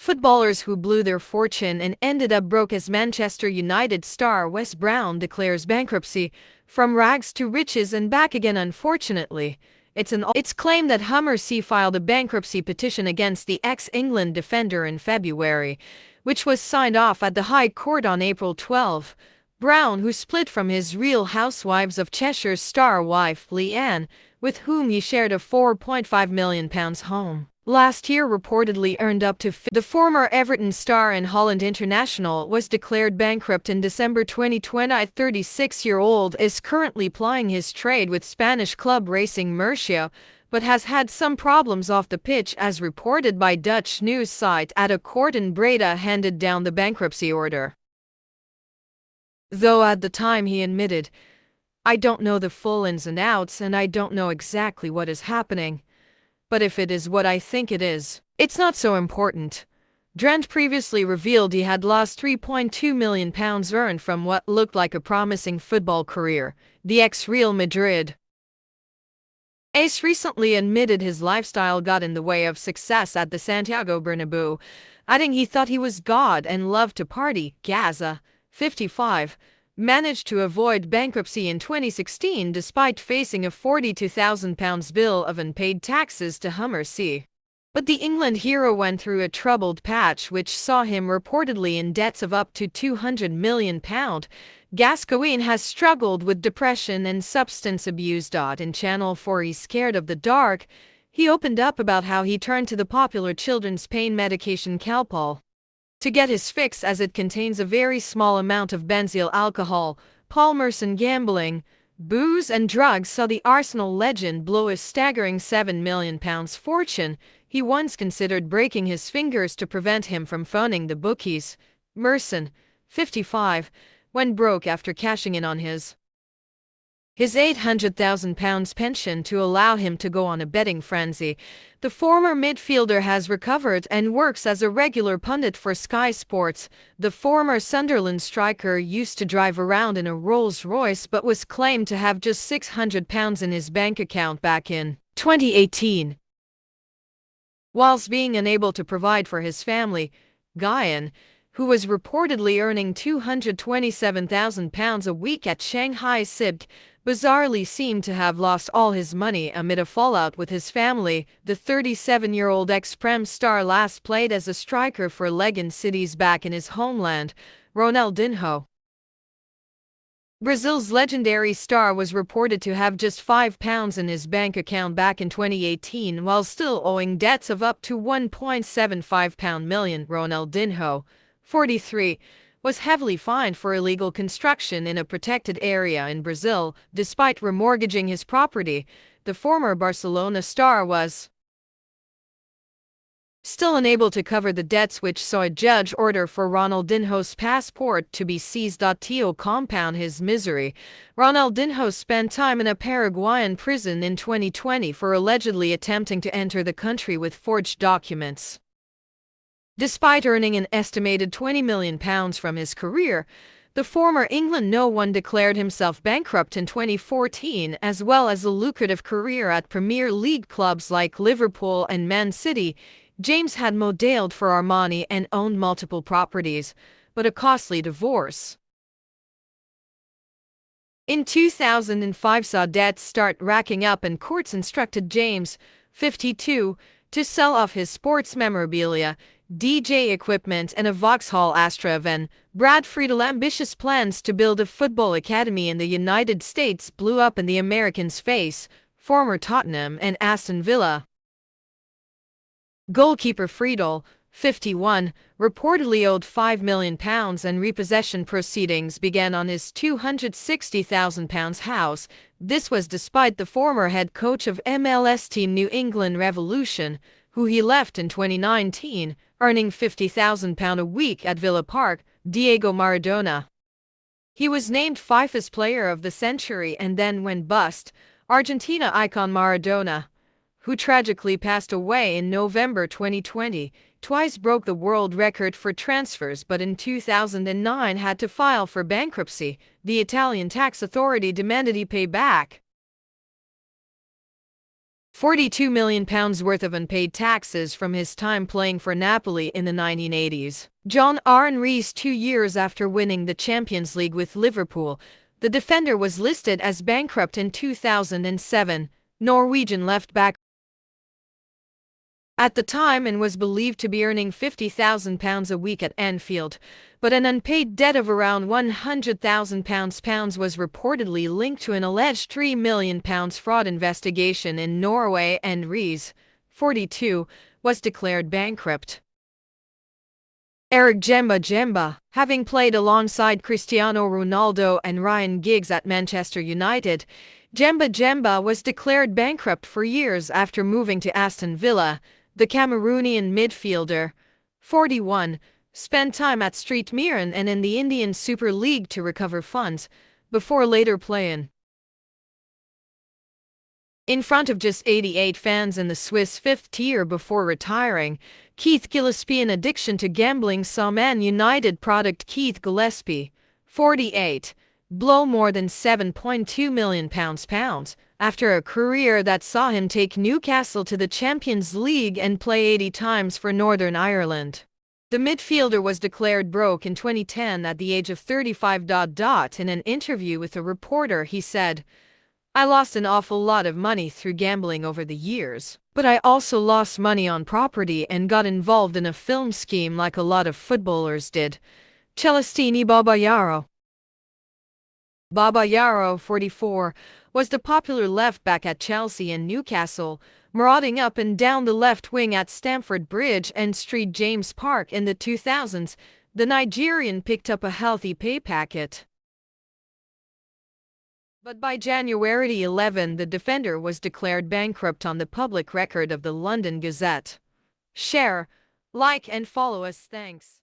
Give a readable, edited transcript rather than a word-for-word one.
Footballers who blew their fortune and ended up broke. As Manchester United star Wes Brown declares bankruptcy, from rags to riches and back again. Unfortunately, it's claimed that Hummersea filed a bankruptcy petition against the ex-England defender in February, which was signed off at the High Court on April 12. Brown, who split from his Real Housewives of Cheshire star wife Leanne, with whom he shared a £4.5 million home, last year reportedly earned up to the former Everton star and Holland international was declared bankrupt in December 2020. The 36-year-old is currently plying his trade with Spanish club Racing Murcia, but has had some problems off the pitch, as reported by Dutch news site. At a court in Breda handed down the bankruptcy order. Though at the time he admitted, "I don't know the full ins and outs and I don't know exactly what is happening. But if it is what I think it is, it's not so important." Drent previously revealed he had lost £3.2 million earned from what looked like a promising football career. The ex-Real Madrid ace recently admitted his lifestyle got in the way of success at the Santiago Bernabeu, adding he thought he was God and loved to party. Gaza, 55, managed to avoid bankruptcy in 2016 despite facing a £42,000 bill of unpaid taxes to Hummersea. But the England hero went through a troubled patch which saw him reportedly in debts of up to £200 million. Gascoigne has struggled with depression and substance abuse. In Channel 4 He's Scared of the Dark, he opened up about how he turned to the popular children's pain medication Calpol to get his fix, as it contains a very small amount of benzyl alcohol. Paul Merson. Gambling, booze and drugs saw the Arsenal legend blow a staggering £7 million fortune. He once considered breaking his fingers to prevent him from phoning the bookies. Merson, 55, went broke after cashing in on his £800,000 pension to allow him to go on a betting frenzy. The former midfielder has recovered and works as a regular pundit for Sky Sports. The former Sunderland striker used to drive around in a Rolls-Royce but was claimed to have just £600 in his bank account back in 2018. Whilst being unable to provide for his family, Guyan, who was reportedly earning £227,000 a week at Shanghai SIBC, bizarrely seemed to have lost all his money amid a fallout with his family. The 37-year-old ex-Prem star last played as a striker for Legan Cities back in his homeland, Ronaldinho. Brazil's legendary star was reported to have just £5 in his bank account back in 2018 while still owing debts of up to £1.75 million. Ronaldinho, 43, was heavily fined for illegal construction in a protected area in Brazil. Despite remortgaging his property, the former Barcelona star was still unable to cover the debts, which saw a judge order for Ronaldinho's passport to be seized. To compound his misery, Ronaldinho spent time in a Paraguayan prison in 2020 for allegedly attempting to enter the country with forged documents. Despite earning an estimated £20 million from his career, the former England no one declared himself bankrupt in 2014, as well as a lucrative career at Premier League clubs like Liverpool and Man City. James had modeled for Armani and owned multiple properties, but a costly divorce in 2005 saw debts start racking up, and courts instructed James, 52, to sell off his sports memorabilia, DJ equipment and a Vauxhall Astra van. Brad Friedel's ambitious plans to build a football academy in the United States blew up in the Americans' face. Former Tottenham and Aston Villa goalkeeper Friedel, 51, reportedly owed £5 million, and repossession proceedings began on his £260,000 house. This was despite the former head coach of MLS team New England Revolution, who he left in 2019, earning £50,000 a week at Villa Park. Diego Maradona. He was named FIFA's Player of the Century and then went bust. Argentina icon Maradona, who tragically passed away in November 2020, twice broke the world record for transfers, but in 2009 had to file for bankruptcy. The Italian tax authority demanded he pay back £42 million worth of unpaid taxes from his time playing for Napoli in the 1980s. John Arne Riis, 2 years after winning the Champions League with Liverpool, the defender was listed as bankrupt in 2007. Norwegian left-back at the time and was believed to be earning £50,000 a week at Anfield, but an unpaid debt of around £100,000 was reportedly linked to an alleged £3 million fraud investigation in Norway, and Riis, 42, was declared bankrupt. Eric Djemba, having played alongside Cristiano Ronaldo and Ryan Giggs at Manchester United, Djemba was declared bankrupt for years after moving to Aston Villa. The Cameroonian midfielder, 41, spent time at Street Mirren and in the Indian Super League to recover funds, before later playing in front of just 88 fans in the Swiss fifth tier before retiring. Keith Gillespie's addiction to gambling saw Man United product Keith Gillespie, 48, blow more than £7.2 million after a career that saw him take Newcastle to the Champions League and play 80 times for Northern Ireland. The midfielder was declared broke in 2010 at the age of 35. In an interview with a reporter, he said, "I lost an awful lot of money through gambling over the years, but I also lost money on property and got involved in a film scheme like a lot of footballers did." Celestini Babayaro, 44, was the popular left-back at Chelsea and Newcastle, marauding up and down the left wing at Stamford Bridge and St James Park in the 2000s. The Nigerian picked up a healthy pay packet, but by January 11, the defender was declared bankrupt on the public record of the London Gazette. Share, like and follow us. Thanks.